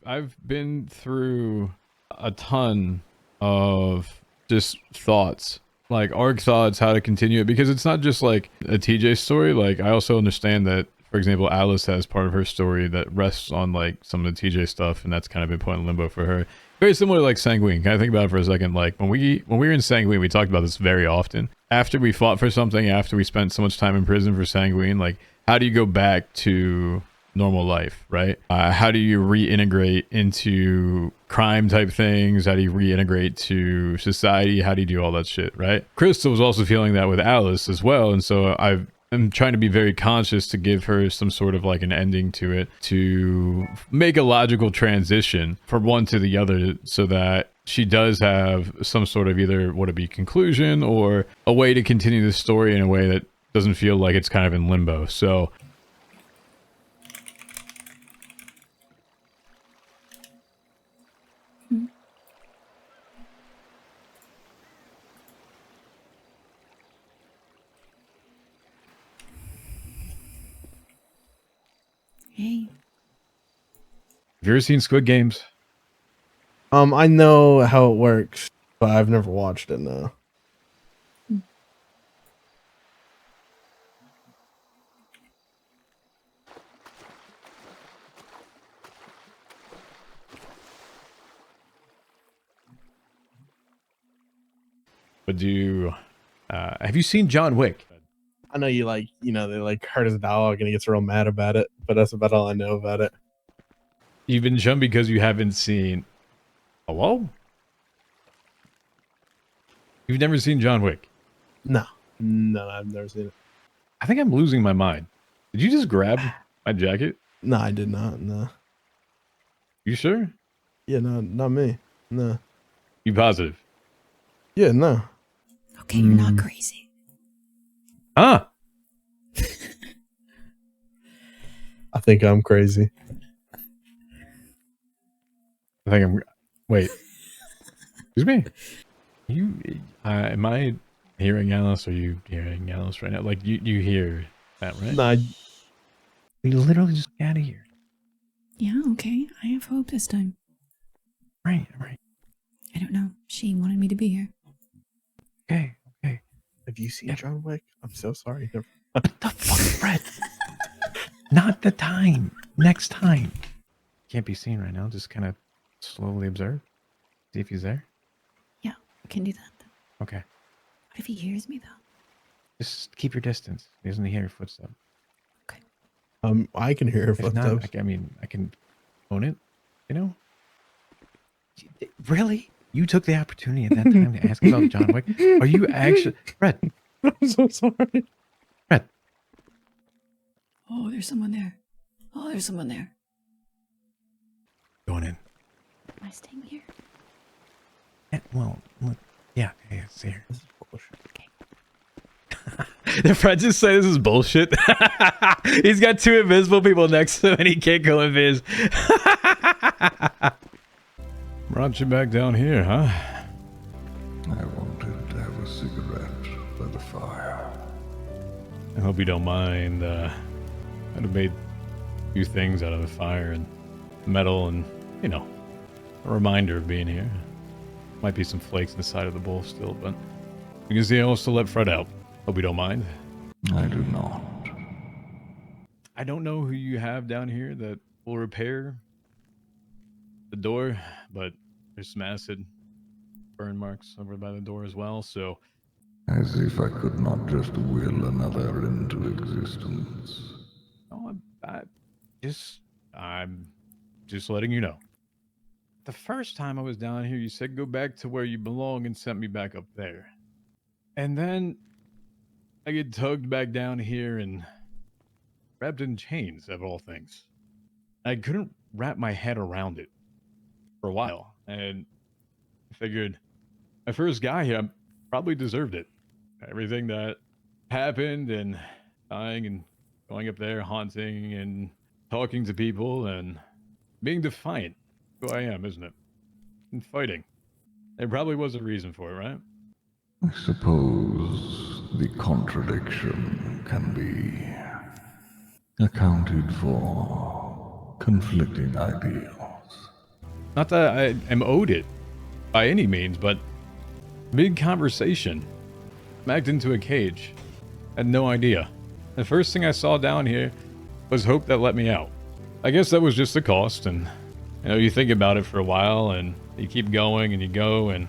I've been through a ton of just thoughts, like arc thoughts, how to continue it, because it's not just like a TJ story. Like I also understand that, for example, Alice has part of her story that rests on like some of the TJ stuff, and that's kind of been put in limbo for her. Very similar to like Sanguine. Can I think about it for a second? Like when we were in Sanguine, we talked about this very often. After we fought for something, after we spent so much time in prison for Sanguine, like how do you go back to normal life, right? How do you reintegrate into crime type things? How do you reintegrate to society? How do you do all that shit, right? Crystal was also feeling that with Alice as well, and so I'm trying to be very conscious to give her some sort of like an ending to it, to make a logical transition from one to the other, so that she does have some sort of either would it be conclusion or a way to continue the story in a way that doesn't feel like it's kind of in limbo. So Hey. have you ever seen Squid Games? I know how it works, but I've never watched it, no. But do you, have you seen John Wick? I know you like, they like hurt his dog and he gets real mad about it, but that's about all I know about it. You've been jumped because you haven't seen... Hello? You've never seen John Wick? No, I've never seen it. I think I'm losing my mind. Did you just grab my jacket? No, I did not, no. You sure? Yeah, no, not me, no. You positive? Yeah, no. Okay, you're not crazy. Huh? I think I'm crazy. I think I'm... Wait. Excuse me? You... am I hearing Alice, or are you hearing Alice right now? Like, you hear that, right? No, We literally just got out of here. Yeah, okay. I have hope this time. Right. I don't know. She wanted me to be here. Okay. have you seen John Wick? I'm so sorry. What the fuck, Fred? Not the time. Next time. Can't be seen right now. Just kind of slowly observe. See if he's there. Yeah, I can do that. Okay. What if he hears me, though? Just keep your distance. He doesn't hear your footsteps. Okay. I can hear her If not, footsteps. I mean, I can own it, you know? Really? You took the opportunity at that time to ask about John Wick? Are you actually... Fred. I'm so sorry. Fred. Oh, there's someone there. Oh, there's someone there. Going in. Am I staying here? Yeah, well, look. Yeah, it's here. This is bullshit. Okay. Did Fred just say this is bullshit? He's got two invisible people next to him and he can't go invis. Brought you back down here, huh? I wanted to have a cigarette by the fire. I hope you don't mind. I'd have made a few things out of the fire and metal and, you know, a reminder of being here. Might be some flakes in the side of the bowl still, but you can see I also let Fred out. Hope you don't mind. I do not. I don't know who you have down here that will repair the door, but there's some acid burn marks over by the door as well, so... As if I could not just will another into existence. No, I'm just letting you know. The first time I was down here, you said go back to where you belong and sent me back up there. And then I get tugged back down here and wrapped in chains, of all things. I couldn't wrap my head around it for a while, and I figured my first guy here, I probably deserved it. Everything that happened, and dying and going up there, haunting and talking to people and being defiant. Who I am, isn't it? And fighting. There probably was a reason for it, right? I suppose the contradiction can be accounted for conflicting ideals. Not that I am owed it by any means, but big conversation. Smacked into a cage. Had no idea. The first thing I saw down here was hope that let me out. I guess that was just the cost, and you know, you think about it for a while and you keep going and you go, and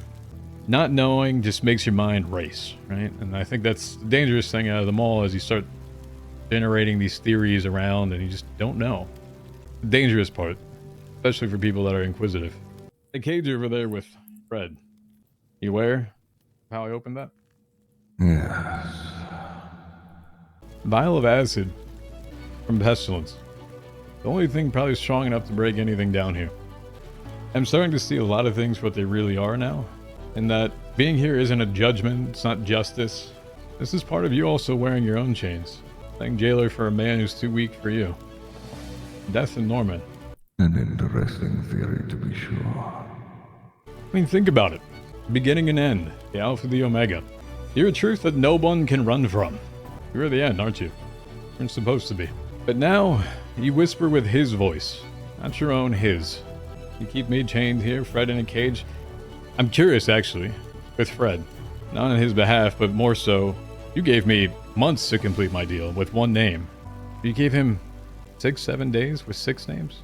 not knowing just makes your mind race, right? And I think that's the dangerous thing out of them all, is you start generating these theories around and you just don't know. The dangerous part, especially for people that are inquisitive. The cage over there with Fred. You aware of how I opened that? Yes. Vial of acid from Pestilence. The only thing probably strong enough to break anything down here. I'm starting to see a lot of things for what they really are now. And that being here isn't a judgment, it's not justice. This is part of you also wearing your own chains. Playing jailer for a man who's too weak for you. Death and Norman. An interesting theory, to be sure. I mean, think about it. Beginning and end. The Alpha, the Omega. You're a truth that no one can run from. You're the end, aren't you? You're supposed to be. But now, you whisper with his voice. Not your own, his. You keep me chained here, Fred in a cage. I'm curious, actually, with Fred. Not on his behalf, but more so, you gave me months to complete my deal with one name. You gave him 6-7 days with 6 names?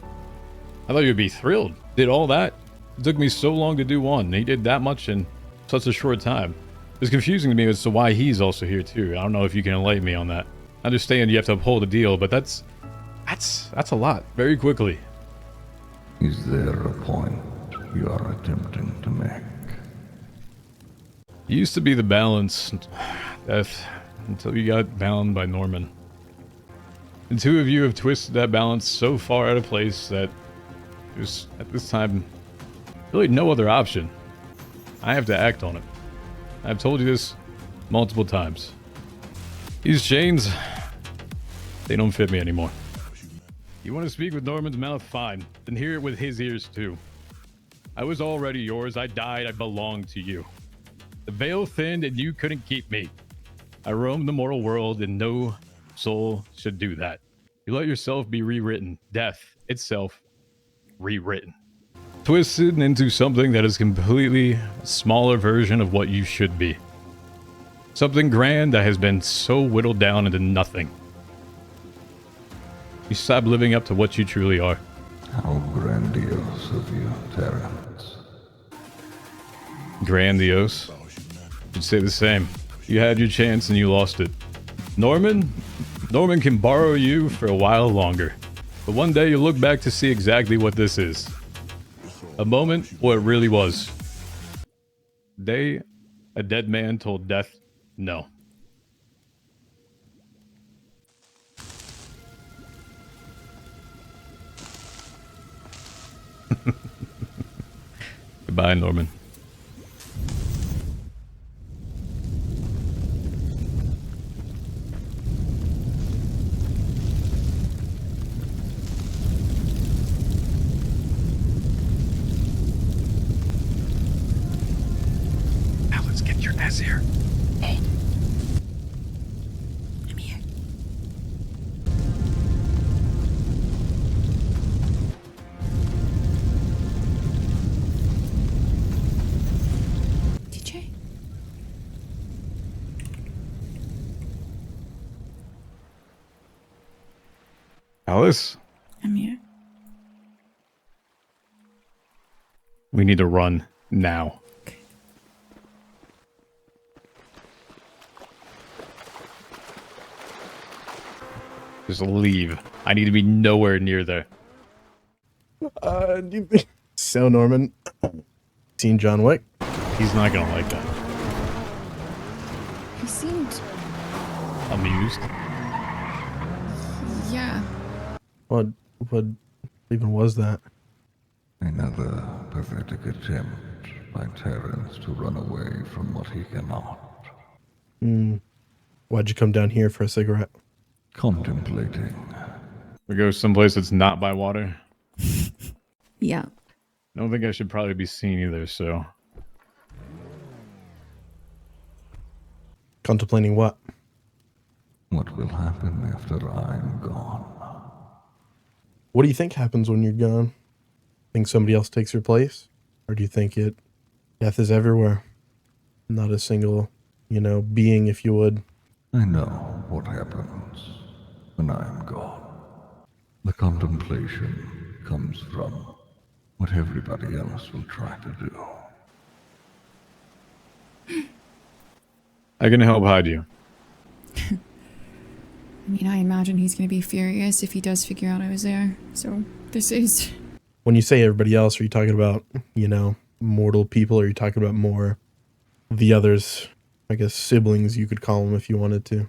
I thought you'd be thrilled. Did all that? It took me so long to do one. He did that much in such a short time. It's confusing to me as to why he's also here too. I don't know if you can enlighten me on that. I understand you have to uphold a deal, but that's a lot. Very quickly. Is there a point you are attempting to make? You used to be the balance, Death, until you got bound by Norman. The two of you have twisted that balance so far out of place that there's, at this time, really no other option. I have to act on it. I've told you this multiple times. These chains, they don't fit me anymore. You want to speak with Norman's mouth? Fine. Then hear it with his ears too. I was already yours. I died. I belonged to you. The veil thinned and you couldn't keep me. I roamed the mortal world and no soul should do that. You let yourself be rewritten. Death itself rewritten. Twisted into something that is completely a smaller version of what you should be. Something grand that has been so whittled down into nothing. You stop living up to what you truly are. How grandiose of you, Terrence. Grandiose? You'd say the same. You had your chance and you lost it. Norman can borrow you for a while longer. But one day you'll look back to see exactly what this is. A moment what it really was. The day a dead man told death no. Goodbye, Norman. Now let's get your ass here. Hey. I'm here. DJ? Alice, I'm here. we need to run now. Okay. Just leave. I need to be nowhere near there. Do you think so, Norman? Seen John Wick? He's not gonna like that. He seemed... Amused. Yeah. What even was that? Another pathetic attempt by Terrence to run away from what he cannot. Why'd you come down here for a cigarette? Contemplating. We go someplace that's not by water. Yeah. I don't think I should probably be seen either, so... Contemplating what? What will happen after I'm gone? What do you think happens when you're gone? Think somebody else takes your place? Or do you think death is everywhere? Not a single, being, if you would. I know what happens when I am gone. The contemplation comes from what everybody else will try to do. I can help hide you. I mean, I imagine he's going to be furious if he does figure out I was there. So this is... When you say everybody else, are you talking about, mortal people, or are you talking about more the others, I guess siblings you could call them if you wanted to?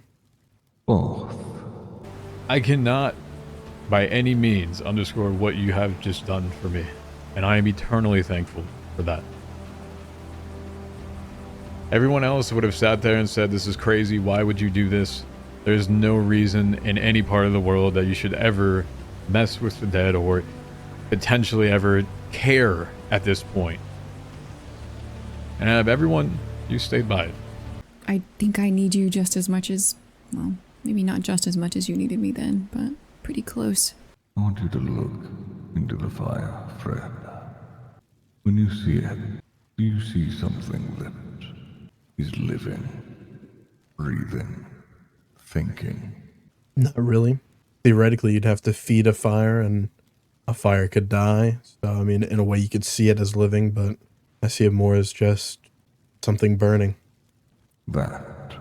Both. I cannot, by any means, underscore what you have just done for me. And I am eternally thankful for that. Everyone else would have sat there and said, this is crazy, why would you do this? There's no reason in any part of the world that you should ever mess with the dead or potentially ever care at this point. And out of everyone, you stayed by it. I think I need you just as much as... Well, maybe not just as much as you needed me then, but pretty close. I want you to look into the fire, Fred. When you see it, do you see something that is living, breathing, thinking? Not really. Theoretically, you'd have to feed a fire, and a fire could die. So, I mean, in a way, you could see it as living, but I see it more as just something burning. That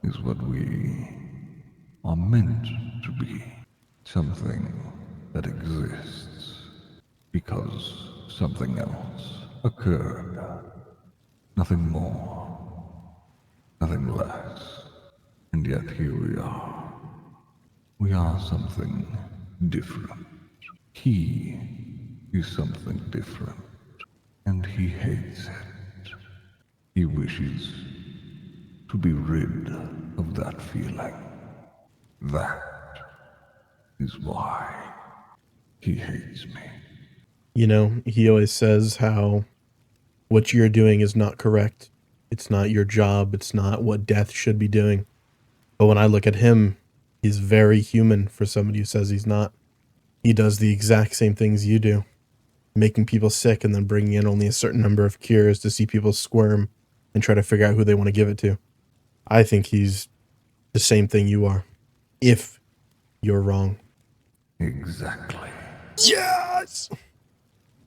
is what we are meant to be. Something that exists because something else occurred. Nothing more, nothing less. And yet here we are. We are something different. He is something different. And he hates it. He wishes to be rid of that feeling. That is why he hates me. He always says how what you're doing is not correct. It's not your job. It's not what death should be doing. But when I look at him, he's very human for somebody who says he's not. He does the exact same things you do, making people sick and then bringing in only a certain number of cures to see people squirm and try to figure out who they want to give it to. I think he's the same thing you are, if you're wrong. Exactly. Yes!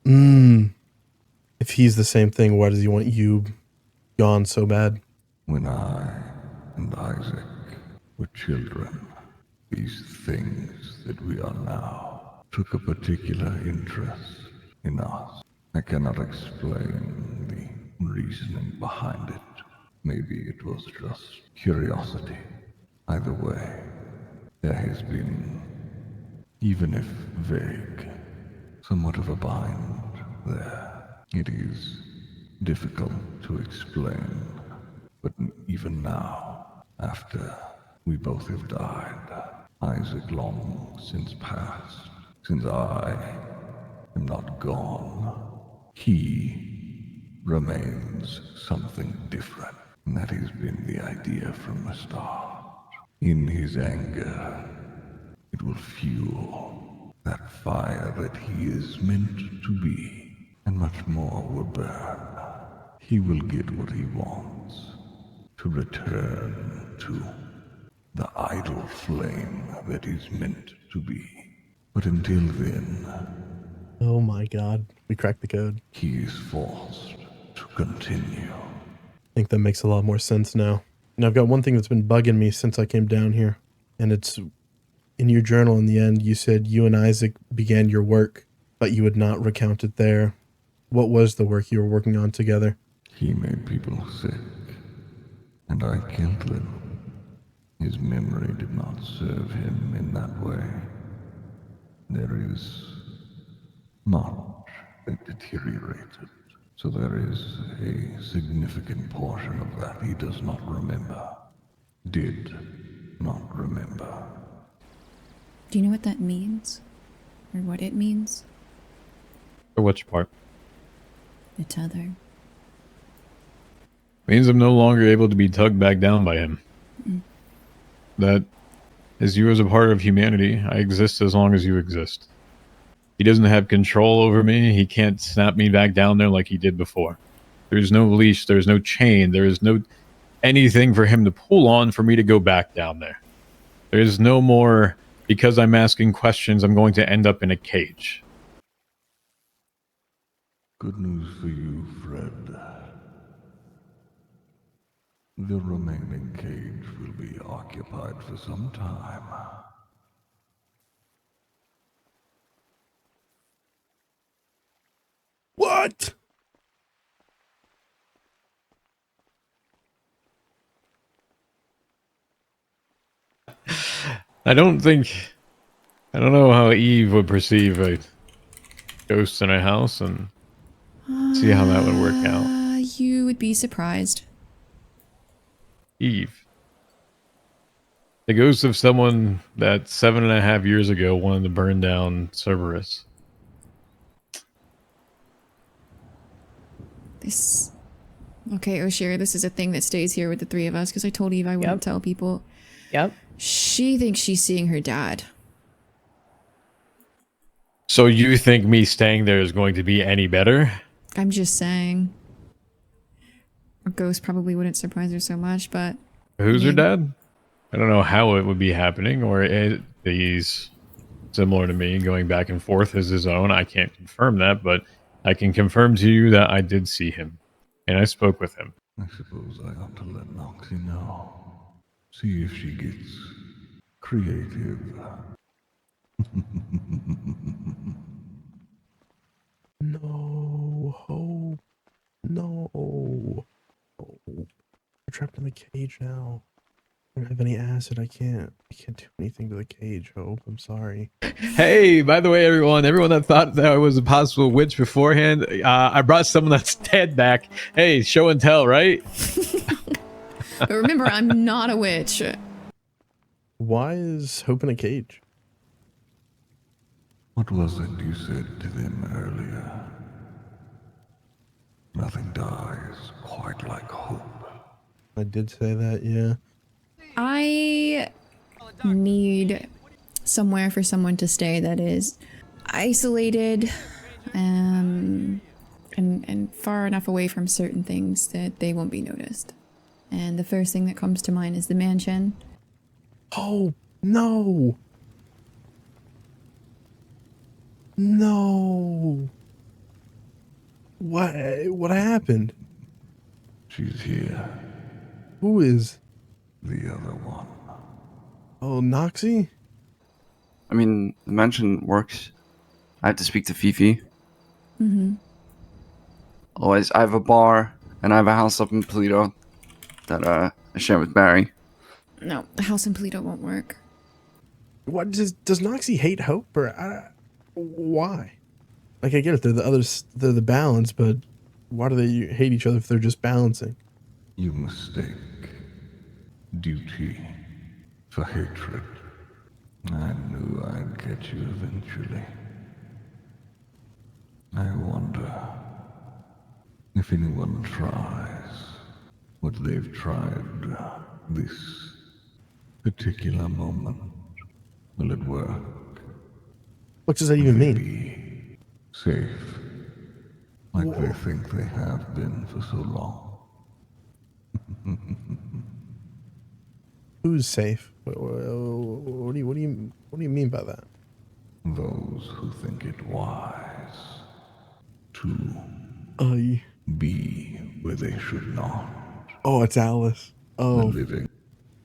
If he's the same thing, why does he want you gone so bad? When I and Isaac were children, these things that we are now took a particular interest in us. I cannot explain the reasoning behind it. Maybe it was just curiosity. Either way, there has been, even if vague, somewhat of a bind there. It is difficult to explain, but even now, after we both have died, Isaac long since passed, since I am not gone, he remains something different. And that has been the idea from the start. In his anger, it will fuel that fire that he is meant to be. And much more will burn. He will get what he wants. To return to the idle flame that is meant to be. But until then... Oh my god, we cracked the code. He is forced to continue. I think that makes a lot more sense now. And I've got one thing that's been bugging me since I came down here. And it's in your journal in the end, you said you and Isaac began your work, but you would not recount it there. What was the work you were working on together? He made people sick, and I killed them. His memory did not serve him in that way. There is much that deteriorated, so there is a significant portion of that he does not remember. Did not remember. Do you know what that means? Or what it means? Or which part? The tether. Means I'm no longer able to be tugged back down by him. That, as you as a part of humanity, I exist as long as you exist. He doesn't have control over me. He can't snap me back down there like he did before. There's no leash. There's no chain. There is no anything for him to pull on for me to go back down there. There's no more, because I'm asking questions, I'm going to end up in a cage. Good news for you, Fred. The remaining cage will be occupied for some time. What? I don't know how Eve would perceive a ghost in a house and see how that would work out. You would be surprised. Eve. The ghost of someone that 7.5 years ago wanted to burn down Cerberus. This... Okay, Oshir, this is a thing that stays here with the three of us, because I told Eve I wouldn't tell people. Yep. She thinks she's seeing her dad. So you think me staying there is going to be any better? I'm just saying. A ghost probably wouldn't surprise her so much, but... Who's her dad? I don't know how it would be happening, or he's similar to me, going back and forth as his own. I can't confirm that, but I can confirm to you that I did see him, and I spoke with him. I suppose I ought to let Noxee know. See if she gets creative. No hope. No. Oh, we're trapped in the cage now. I don't have any acid. I can't do anything to the cage, Hope. I'm sorry. Hey, by the way, everyone that thought that I was a possible witch beforehand, I brought someone that's dead back. Hey, show and tell, right? But remember, I'm not a witch. Why is Hope in a cage? What was it you said to them earlier? Nothing dies quite like hope. I did say that, yeah. I need somewhere for someone to stay that is isolated, and far enough away from certain things that they won't be noticed. And the first thing that comes to mind is the mansion. Oh, no. No. What happened? She's here. Who is? The other one. Oh, Noxee? I mean, the mansion works. I have to speak to Fifi. Otherwise, I have a bar, and I have a house up in Polito that I share with Barry. No, the house in Polito won't work. What does Noxee hate Hope, or why? Like, I get it, they're the balance, but why do they hate each other if they're just balancing? You mistake duty for hatred. I knew I'd get you eventually. I wonder if anyone tries what they've tried this particular moment. Will it work? What does that even mean? Be safe, like they think they have been for so long. Who's safe? What do you mean by that? Those who think it wise to be where they should not. Oh, it's Alice. The Oh, living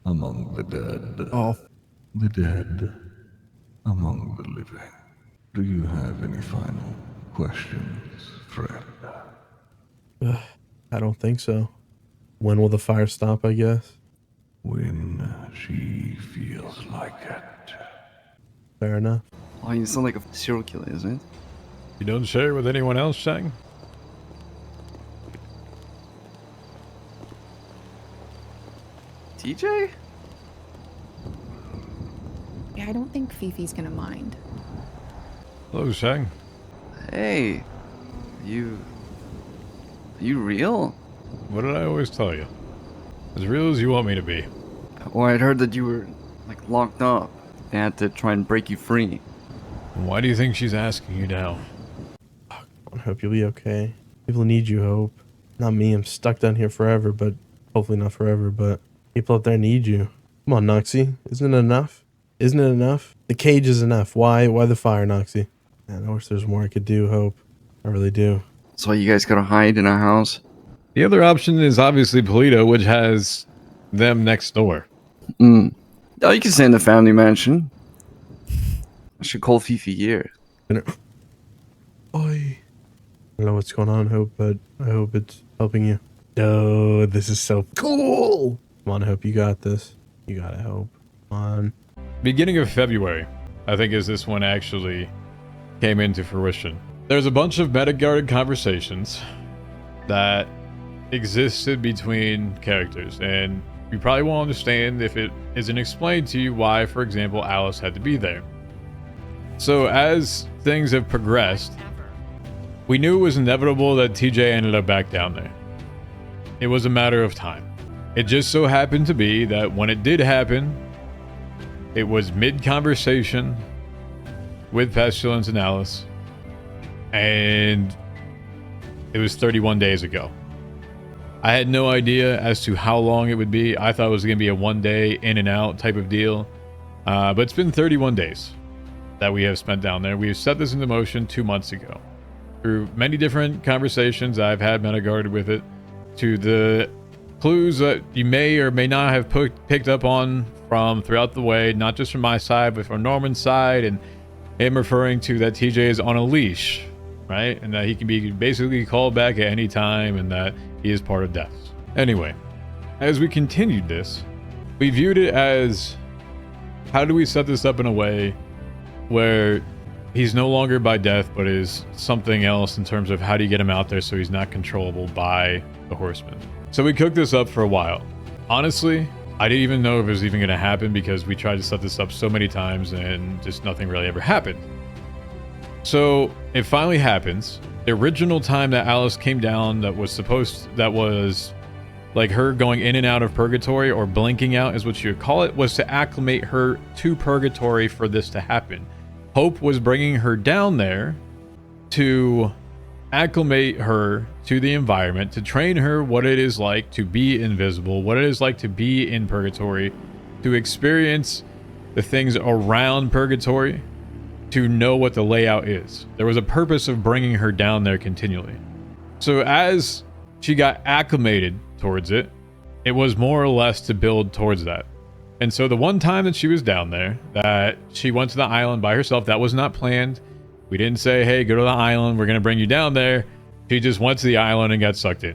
among the dead. oh, The dead among the living. Do you have any final questions, Fred? I don't think so. When will the fire stop, I guess? When she feels like it. Fair enough. Oh, you sound like a serial killer, isn't it? You don't share with anyone else, Shang? TJ? Yeah, I don't think Fifi's gonna mind. Hello, Shang. Hey, you real? What did I always tell you? As real as you want me to be. Or I'd heard that you were, like, locked up. They had to try and break you free. Why do you think she's asking you now? I hope you'll be okay. People need you, Hope. Not me, I'm stuck down here forever, but hopefully not forever, but people up there need you. Come on, Noxee. Isn't it enough? Isn't it enough? The cage is enough. Why the fire, Noxee? Man, I wish there's more I could do, Hope. I really do. So you guys gotta hide in a house? The other option is obviously Polito, which has them next door. Oh, you can stay in the family mansion. I should call Fifi here. Oi. I don't know what's going on, Hope, but I hope it's helping you. Oh, this is so cool. Come on, Hope, you got this. You got it, Hope. Come on. Beginning of February, I think, is this one actually came into fruition. There's a bunch of meta-guarded conversations that existed between characters, and you probably won't understand if it isn't explained to you why, for example, Alice had to be there. So as things have progressed, we knew it was inevitable that TJ ended up back down there. It was a matter of time. It just so happened to be that when it did happen, it was mid-conversation with Pestilence and Alice, and it was 31 days ago. I had no idea as to how long it would be. I thought it was going to be a one-day in and out type of deal, but it's been 31 days that we have spent down there. We have set this into motion 2 months ago. Through many different conversations I've had meta-guarded with it, to the clues that you may or may not have picked up on from throughout the way, not just from my side, but from Norman's side, and him referring to that TJ is on a leash, right? And that he can be basically called back at any time, and that he is part of death. Anyway, as we continued this, we viewed it as, how do we set this up in a way where he's no longer by death, but is something else in terms of how do you get him out there so he's not controllable by the horsemen. So we cooked this up for a while. Honestly, I didn't even know if it was even going to happen because we tried to set this up so many times and just nothing really ever happened. So it finally happens. The original time that Alice came down, that was like her going in and out of Purgatory, or blinking out is what you would call it, was to acclimate her to Purgatory for this to happen. Hope was bringing her down there to acclimate her to the environment, to train her what it is like to be invisible, what it is like to be in Purgatory, to experience the things around Purgatory, to know what the layout is. There was a purpose of bringing her down there continually. So as she got acclimated towards it, it was more or less to build towards that. And so the one time that she was down there, that she went to the island by herself, that was not planned. We didn't say, hey, go to the island, we're going to bring you down there. She just went to the island and got sucked in.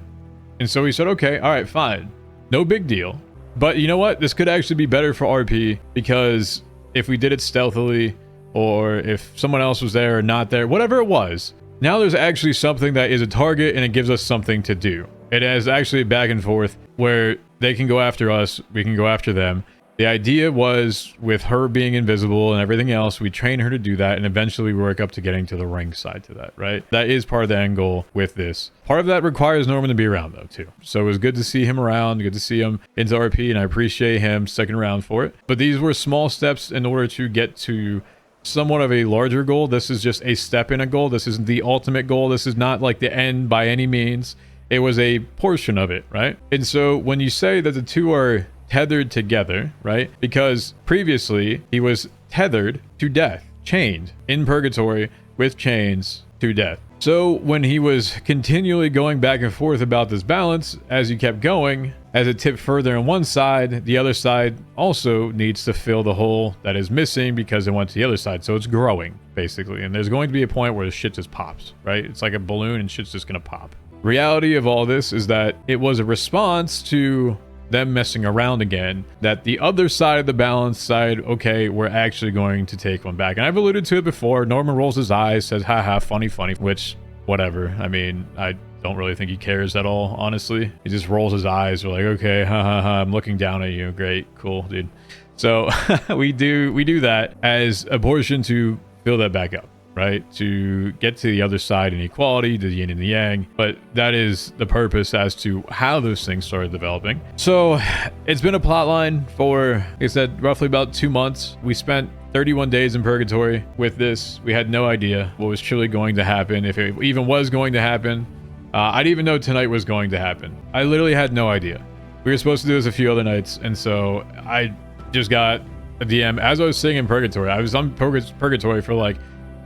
And so we said, okay, all right, fine. No big deal. But you know what? This could actually be better for RP, because if we did it stealthily, or if someone else was there or not there, whatever it was, now there's actually something that is a target and it gives us something to do. It has actually back and forth where they can go after us, we can go after them. The idea was, with her being invisible and everything else, we train her to do that, and eventually we work up to getting to the ring side to that, right? That is part of the end goal with this. Part of that requires Norman to be around, though, too. So it was good to see him around, good to see him into RP, and I appreciate him sticking around for it. But these were small steps in order to get to somewhat of a larger goal. This is just a step in a goal. This isn't the ultimate goal. This is not like the end by any means. It was a portion of it, right? And so when you say that the two are tethered together, right? Because previously he was tethered to death, chained in Purgatory with chains to death. So when he was continually going back and forth about this balance, as you kept going, as it tipped further on one side, the other side also needs to fill the hole that is missing because it went to the other side. So it's growing, basically. And there's going to be a point where the shit just pops, right? It's like a balloon and shit's just going to pop. Reality of all this is that it was a response to them messing around again, that the other side of the balance side, okay, we're actually going to take one back. And I've alluded to it before. Norman rolls his eyes, says, haha, funny, which, whatever. I mean, I don't really think he cares at all, honestly. He just rolls his eyes. We're like, okay, ha, I'm looking down at you. Great, cool, dude. So we do that as a portion to fill that back up, right? To get to the other side in equality, to the yin and the yang. But that is the purpose as to how those things started developing. So it's been a plot line for, like I said, roughly about 2 months. We spent 31 days in Purgatory with this. We had no idea what was truly going to happen, if it even was going to happen. I didn't even know tonight was going to happen. I literally had no idea. We were supposed to do this a few other nights, and so I just got a DM as I was sitting in Purgatory. I was on Purgatory for like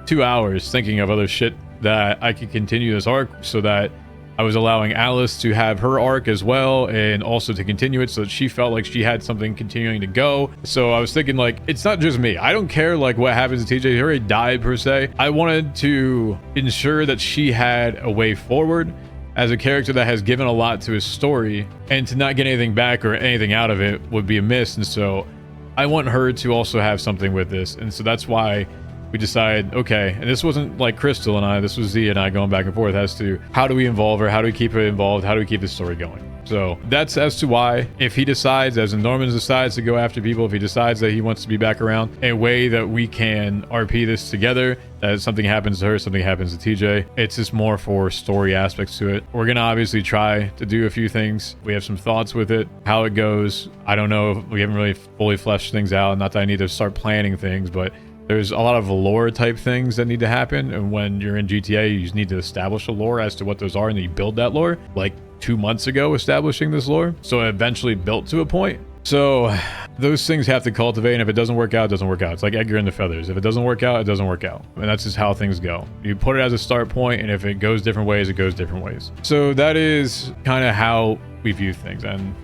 2 hours thinking of other shit that I could continue this arc, so that I was allowing Alice to have her arc as well, and also to continue it so that she felt like she had something continuing to go. So I was thinking, like, it's not just me. I don't care like what happens to TJ. He already died per se. I wanted to ensure that she had a way forward as a character that has given a lot to his story, and to not get anything back or anything out of it would be a miss. And so I want her to also have something with this. And so that's why we decided, okay, and this wasn't like Crystal and I, this was Z and I going back and forth as to how do we involve her, how do we keep her involved, how do we keep the story going. So that's as to why. If he decides, as in Norman decides to go after people, if he decides that he wants to be back around, a way that we can RP this together, that something happens to her, something happens to TJ, it's just more for story aspects to it. We're gonna obviously try to do a few things. We have some thoughts with it, how it goes. I don't know, we haven't really fully fleshed things out. Not that I need to start planning things, but there's a lot of lore type things that need to happen, and when you're in GTA, you just need to establish a lore as to what those are, and then you build that lore. Like 2 months ago, establishing this lore, so it eventually built to a point. So those things have to cultivate, and if it doesn't work out, it doesn't work out. It's like Edgar and the Feathers. If it doesn't work out, it doesn't work out, and that's just how things go. You put it as a start point, and if it goes different ways, it goes different ways. So that is kind of how we view things, and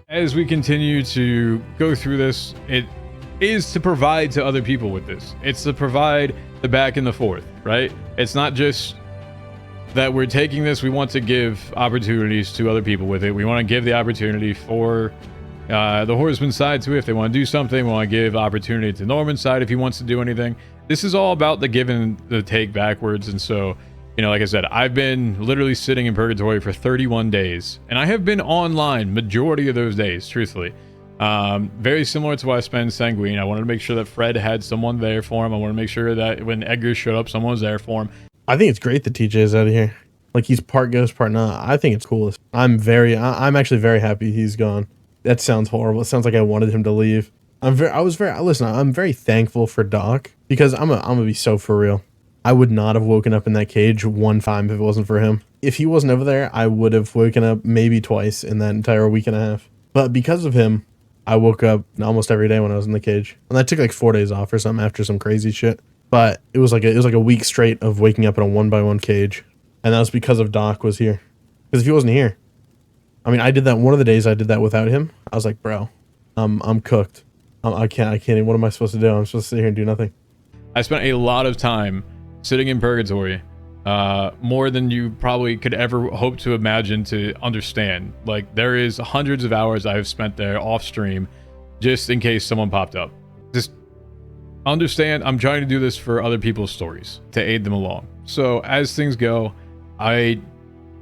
as we continue to go through this, it is to provide to other people with this. It's to provide the back and the forth, right? It's not just that we're taking this, we want to give opportunities to other people with it. We want to give the opportunity for the Horseman side to it if they want to do something. We want to give opportunity to Norman's side if he wants to do anything. This is all about the give and the take backwards. And so, you know, like I said, I've been literally sitting in Purgatory for 31 days, and I have been online majority of those days, truthfully. Very similar to what I spent in Sanguine. I wanted to make sure that Fred had someone there for him. I want to make sure that when Edgar showed up, someone was there for him. I think it's great that TJ is out of here. Like, he's part ghost, part not. I think it's cool. I'm actually very happy he's gone. That sounds horrible. It sounds like I wanted him to leave. Listen, I'm very thankful for Doc, because I'm gonna be so for real. I would not have woken up in that cage one time if it wasn't for him. If he wasn't over there, I would have woken up maybe twice in that entire week and a half. But because of him, I woke up almost every day when I was in the cage. And I took like 4 days off or something after some crazy shit. But it was like a week straight of waking up in a 1x1 cage. And that was because of Doc was here. Because if he wasn't here, I mean, I did that one of the days I did that without him. I was like, bro, I'm cooked. I can't even, what am I supposed to do? I'm supposed to sit here and do nothing. I spent a lot of time sitting in Purgatory, more than you probably could ever hope to imagine to understand. Like, there is hundreds of hours I've spent there off stream just in case someone popped up. Just understand, I'm trying to do this for other people's stories to aid them along. So as things go, I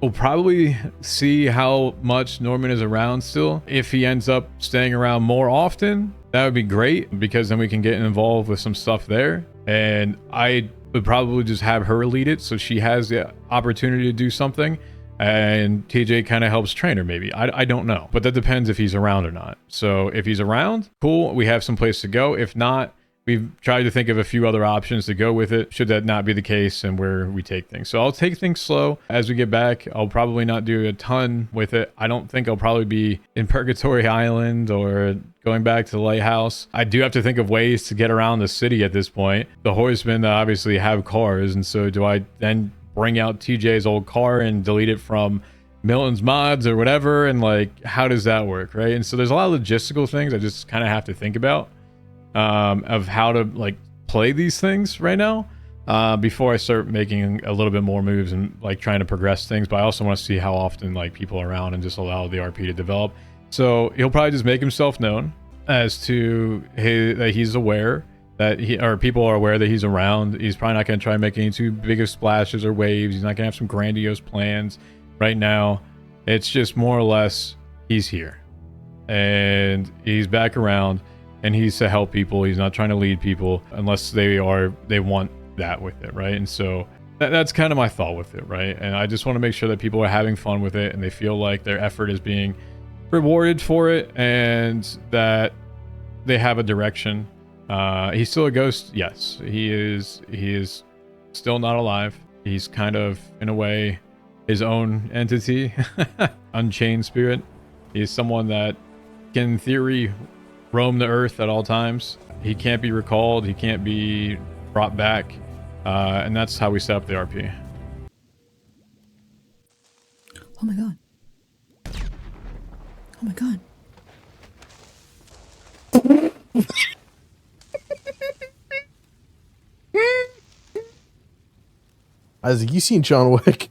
will probably see how much Norman is around still. If he ends up staying around more often, that would be great, because then we can get involved with some stuff there. And I would probably just have her lead it, so she has the opportunity to do something, and TJ kind of helps train her maybe. I don't know, but that depends if he's around or not. So if he's around, cool, we have some place to go. If not, we've tried to think of a few other options to go with it, should that not be the case, and where we take things. So I'll take things slow as we get back. I'll probably not do a ton with it. I don't think I'll probably be in Purgatory Island or going back to the lighthouse. I do have to think of ways to get around the city at this point. The Horsemen obviously have cars, and so do I then bring out TJ's old car and delete it from Milton's mods or whatever? And like, how does that work, right? And so there's a lot of logistical things I just kind of have to think about. Of how to like play these things right now, before I start making a little bit more moves and like trying to progress things. But I also want to see how often like people are around and just allow the RP to develop. So he'll probably just make himself known as to that he's aware that people are aware that he's around. He's probably not going to try and make any too big of splashes or waves. He's not going to have some grandiose plans right now. It's just more or less he's here and he's back around. And he's to help people. He's not trying to lead people unless they want that with it, right? And so that's kind of my thought with it, right? And I just want to make sure that people are having fun with it and they feel like their effort is being rewarded for it, and that they have a direction He's still a ghost. Yes, he is. He is still not alive. He's kind of, in a way, his own entity, unchained spirit. He's someone that can, in theory, roam the earth at all times. He can't be recalled. He can't be brought back. And that's how we set up the RP. Oh my god. Oh my god. Isaac, you seen John Wick?